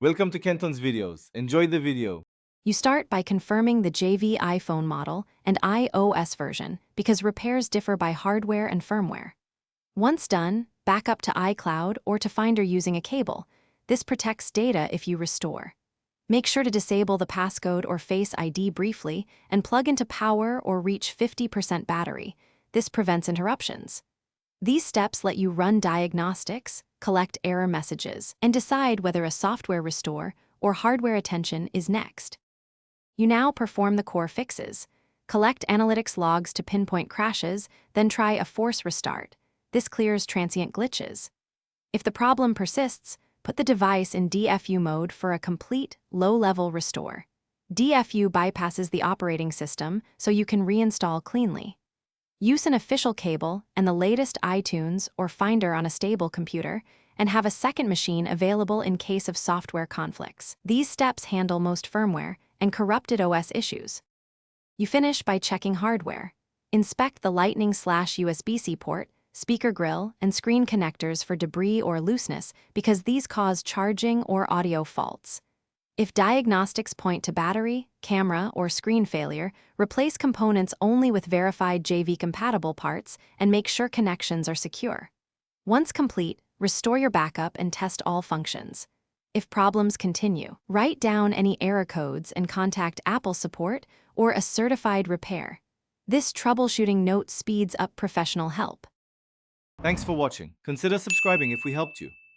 Welcome to Kenton's videos. Enjoy the video. You start by confirming the JV iPhone model and iOS version because repairs differ by hardware and firmware. Once done, back up to iCloud or to Finder using a cable. This protects data if you restore. Make sure to disable the passcode or Face ID briefly and plug into power or reach 50% battery. This prevents interruptions. These steps let you run diagnostics, collect error messages, and decide whether a software restore or hardware attention is next. You now perform the core fixes. Collect analytics logs to pinpoint crashes, then try a force restart. This clears transient glitches. If the problem persists, put the device in DFU mode for a complete, low-level restore. DFU bypasses the operating system so you can reinstall cleanly. Use an official cable and the latest iTunes or Finder on a stable computer, and have a second machine available in case of software conflicts. These steps handle most firmware and corrupted OS issues. You finish by checking hardware. Inspect the Lightning/USB-C port, speaker grill, and screen connectors for debris or looseness because these cause charging or audio faults. If diagnostics point to battery, camera, or screen failure, replace components only with verified JV-compatible parts and make sure connections are secure. Once complete, restore your backup and test all functions. If problems continue, write down any error codes and contact Apple support or a certified repair. This troubleshooting note speeds up professional help. Thanks for watching. Consider subscribing if we helped you.